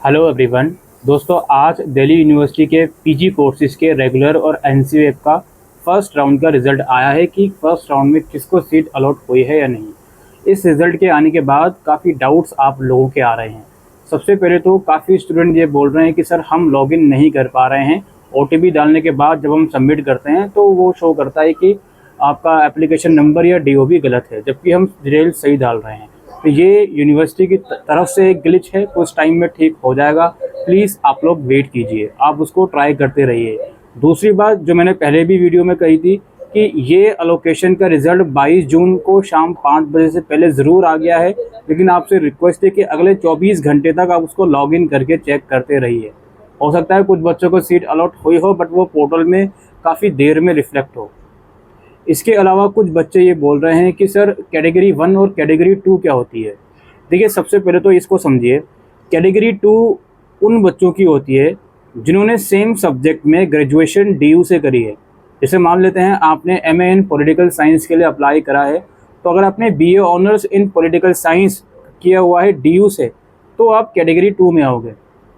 Hello everyone. दोस्तों, आज Delhi university के पीजी कोर्सेज़ के रेगुलर और एनसीएफ का फर्स्ट राउंड का रिज़ल्ट आया है कि फर्स्ट राउंड में किसको सीट अलॉट हुई है या नहीं। इस रिज़ल्ट के आने के बाद काफ़ी डाउट्स आप लोगों के आ रहे हैं। सबसे पहले तो काफ़ी स्टूडेंट ये बोल रहे हैं कि सर हम लॉगिन नहीं कर पा रहे हैं। ओटीपी डालने के बाद जब हम सबमिट करते हैं तो वो शो करता है कि आपका एप्लीकेशन नंबर या डीओबी गलत है, जबकि हम डिटेल सही डाल रहे हैं। तो ये यूनिवर्सिटी की तरफ से एक ग्लिच है, कुछ टाइम में ठीक हो जाएगा। प्लीज़ आप लोग वेट कीजिए, आप उसको ट्राई करते रहिए। दूसरी बात जो मैंने पहले भी वीडियो में कही थी कि ये अलोकेशन का रिज़ल्ट 22 जून को शाम 5 बजे से पहले ज़रूर आ गया है, लेकिन आपसे रिक्वेस्ट है कि अगले 24 घंटे तक आप उसको लॉगिन करके चेक करते रहिए। हो सकता है कुछ बच्चों को सीट अलॉट हुई हो, बट वो पोर्टल में काफ़ी देर में रिफ्लेक्ट हो। इसके अलावा कुछ बच्चे ये बोल रहे हैं कि सर कैटेगरी 1 और कैटेगरी 2 क्या होती है। देखिए, सबसे पहले तो इसको समझिए। कैटेगरी 2 उन बच्चों की होती है जिन्होंने सेम सब्जेक्ट में ग्रेजुएशन डीयू से करी है। जैसे मान लेते हैं आपने एमए इन पॉलिटिकल साइंस के लिए अप्लाई करा है, तो अगर आपने BA honours in political science किया हुआ है डीयू से, तो आप कैटेगरी 2 में आओगे।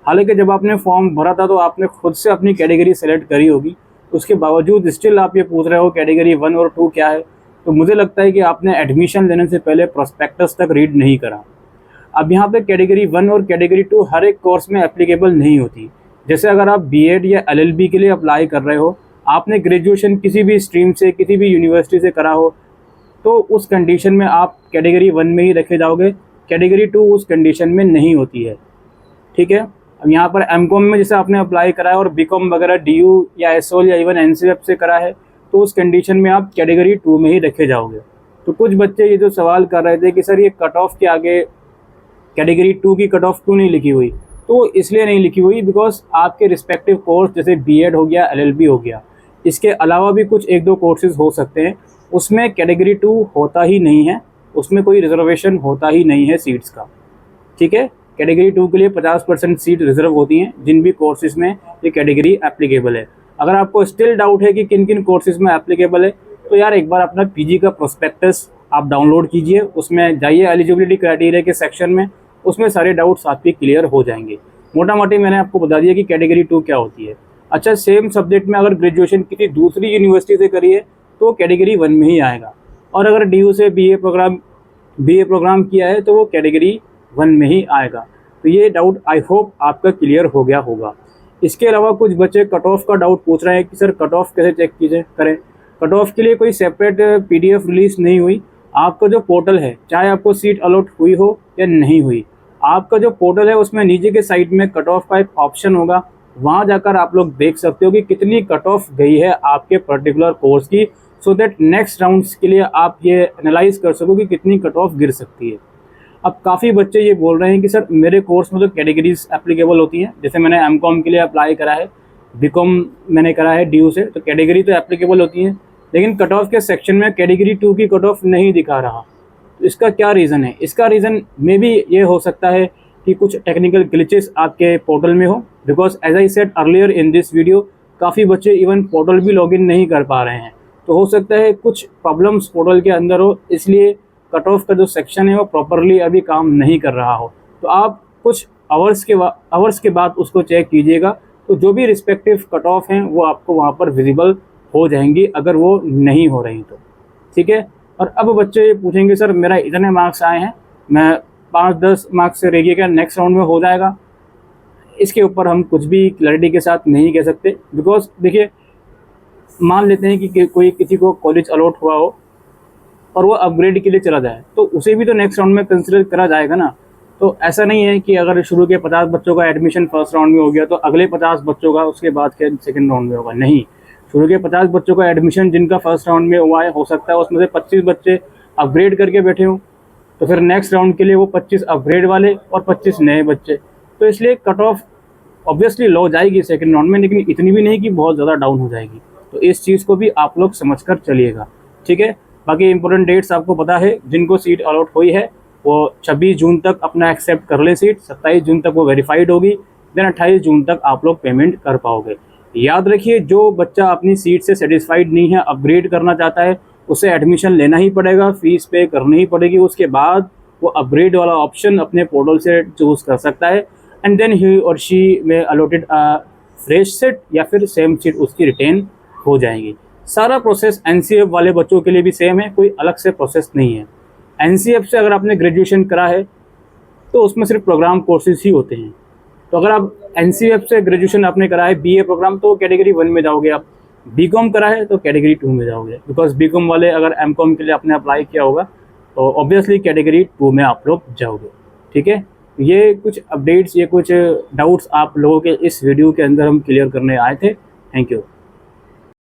हालांकि जब आपने फॉर्म भरा था तो आपने खुद से अपनी कैटेगरी सेलेक्ट करी होगी, उसके बावजूद स्टिल आप ये पूछ रहे हो कैटेगरी 1 और 2 क्या है। तो मुझे लगता है कि आपने एडमिशन लेने से पहले प्रोस्पेक्टस तक रीड नहीं करा। अब यहाँ पे कैटेगरी 1 और कैटेगरी 2 हर एक कोर्स में एप्लीकेबल नहीं होती। जैसे अगर आप बीएड या एलएलबी के लिए अप्लाई कर रहे हो, आपने ग्रेजुएशन किसी भी स्ट्रीम से किसी भी यूनिवर्सिटी से करा हो, तो उस कंडीशन में आप कैटेगरी 1 में ही रखे जाओगे। कैटेगरी 2 उस कंडीशन में नहीं होती है, ठीक है। अब यहाँ पर एमकॉम में जैसे आपने अप्लाई करा है और बीकॉम वगैरह डीयू या एसओल या इवन एनसीएफ से करा है, तो उस कंडीशन में आप कैटेगरी 2 में ही रखे जाओगे। तो कुछ बच्चे ये जो सवाल कर रहे थे कि सर ये कट ऑफ के आगे कैटेगरी 2 की कट ऑफ क्यों नहीं लिखी हुई, तो इसलिए नहीं लिखी हुई बिकॉज आपके रिस्पेक्टिव कोर्स जैसे बीएड हो गया, एलएलबी हो गया, इसके अलावा भी कुछ एक दो कोर्सेज हो सकते हैं, उसमें कैटेगरी 2 होता ही नहीं है, उसमें कोई रिजर्वेशन होता ही नहीं है सीट्स का, ठीक है। कैटेगरी 2 के लिए 50% सीट रिजर्व होती हैं जिन भी कोर्सेज में ये कैटेगरी एप्लीकेबल है। अगर आपको स्टिल डाउट है कि किन किन कोर्सेज में एप्लीकेबल है, तो यार एक बार अपना पीजी का प्रोस्पेक्टस आप डाउनलोड कीजिए, उसमें जाइए एलिजिबिलिटी क्राइटेरिया के सेक्शन में, उसमें सारे डाउट्स आपके क्लियर हो जाएंगे। मोटा मोटी मैंने आपको बता दिया कि कैटेगरी 2 क्या होती है। अच्छा, सेम सब्जेक्ट में अगर ग्रेजुएशन किसी दूसरी यूनिवर्सिटी से करी है तो कैटेगरी 1 में ही आएगा, और अगर डीयू से बीए प्रोग्राम किया है तो वो कैटेगरी 1 में ही आएगा। तो ये डाउट आई होप आपका क्लियर हो गया होगा। इसके अलावा कुछ बच्चे कट ऑफ का डाउट पूछ रहे हैं कि सर कट ऑफ कैसे चेक करें। कट ऑफ के लिए कोई सेपरेट पीडीएफ रिलीज नहीं हुई। आपका जो पोर्टल है, चाहे आपको सीट अलॉट हुई हो या नहीं हुई, आपका जो पोर्टल है उसमें नीचे के साइड में कट ऑफ का एक ऑप्शन होगा। वहाँ जाकर आप लोग देख सकते हो कि कितनी कट ऑफ गई है आपके पर्टिकुलर कोर्स की, सो दैट नेक्स्ट राउंड्स के लिए आप ये एनालाइज कर सको कि कितनी कट ऑफ गिर सकती है। अब काफ़ी बच्चे ये बोल रहे हैं कि सर मेरे कोर्स में तो कैटेगरीज एप्लीकेबल होती हैं, जैसे मैंने एमकॉम के लिए अप्लाई करा है, बीकॉम मैंने करा है डीयू से, तो कैटेगरी तो एप्लीकेबल होती है, लेकिन कट ऑफ के सेक्शन में कैटेगरी 2 की कट ऑफ नहीं दिखा रहा। तो इसका क्या रीज़न है? इसका रीज़न मे बी ये हो सकता है कि कुछ टेक्निकल ग्लिचेस आपके पोर्टल में हो, because as I said earlier in this video, काफ़ी बच्चे इवन पोर्टल भी लॉगिन नहीं कर पा रहे हैं। तो हो सकता है कुछ प्रॉब्लम्स पोर्टल के अंदर हो, इसलिए कट ऑफ का जो सेक्शन है वो प्रॉपरली अभी काम नहीं कर रहा हो। तो आप कुछ आवर्स के बाद उसको चेक कीजिएगा, तो जो भी रिस्पेक्टिव कट ऑफ हैं वो आपको वहाँ पर विजिबल हो जाएंगी, अगर वो नहीं हो रही तो, ठीक है। और अब बच्चे पूछेंगे सर मेरा इतने मार्क्स आए हैं, मैं 5-10 मार्क्स से रह गया, नेक्स्ट राउंड में हो जाएगा? इसके ऊपर हम कुछ भी क्लैरिटी के साथ नहीं कह सकते, बिकॉज देखिए, मान लेते हैं कि कोई किसी को कॉलेज अलॉट हुआ हो और वो अपग्रेड के लिए चला जाए, तो उसे भी तो नेक्स्ट राउंड में कंसिडर करा जाएगा ना। तो ऐसा नहीं है कि अगर शुरू के 50 बच्चों का एडमिशन फर्स्ट राउंड में हो गया तो अगले 50 बच्चों का उसके बाद के सेकंड राउंड में होगा, नहीं। शुरू के 50 बच्चों का एडमिशन जिनका फर्स्ट राउंड में हुआ है, हो सकता है उसमें से 25 बच्चे अपग्रेड करके बैठे हों, तो फिर नेक्स्ट राउंड के लिए वो 25 अपग्रेड वाले और 25 नए बच्चे। तो इसलिए कट ऑफ ऑब्वियसली लो जाएगी सेकेंड राउंड में, लेकिन इतनी भी नहीं कि बहुत ज़्यादा डाउन हो जाएगी। तो इस चीज़ को भी आप लोग समझ कर चलिएगा, ठीक है। बाकी इंपॉर्टेंट डेट्स आपको पता है, जिनको सीट अलॉट हुई है वो 26 जून तक अपना एक्सेप्ट कर ले सीट, 27 जून तक वो वेरीफाइड होगी, देन 28 जून तक आप लोग पेमेंट कर पाओगे। याद रखिए, जो बच्चा अपनी सीट से सेटिस्फाइड नहीं है, अपग्रेड करना चाहता है, उसे एडमिशन लेना ही पड़ेगा, फीस पे करनी ही पड़ेगी, उसके बाद वो अपग्रेड वाला ऑप्शन अपने पोर्टल से चूज़ कर सकता है। एंड देन ही और शी में अलॉटेड फ्रेश सीट या फिर सेम सीट उसकी रिटेन हो जाएंगी। सारा प्रोसेस एनसीएफ वाले बच्चों के लिए भी सेम है, कोई अलग से प्रोसेस नहीं है। एनसीएफ से अगर आपने ग्रेजुएशन करा है तो उसमें सिर्फ प्रोग्राम कोर्सेज ही होते हैं। तो अगर आप एनसीएफ से ग्रेजुएशन आपने करा है बीए प्रोग्राम तो कैटेगरी 1 में जाओगे, आप बीकॉम करा है तो कैटेगरी 2 में जाओगे, बिकॉज बीकॉम वाले अगर एमकॉम के लिए आपने अप्लाई किया होगा तो ऑब्वियसली कैटेगरी 2 में आप लोग जाओगे। ठीक है, ये कुछ अपडेट्स, ये कुछ डाउट्स आप लोगों के इस वीडियो के अंदर हम क्लियर करने आए थे। Thank you.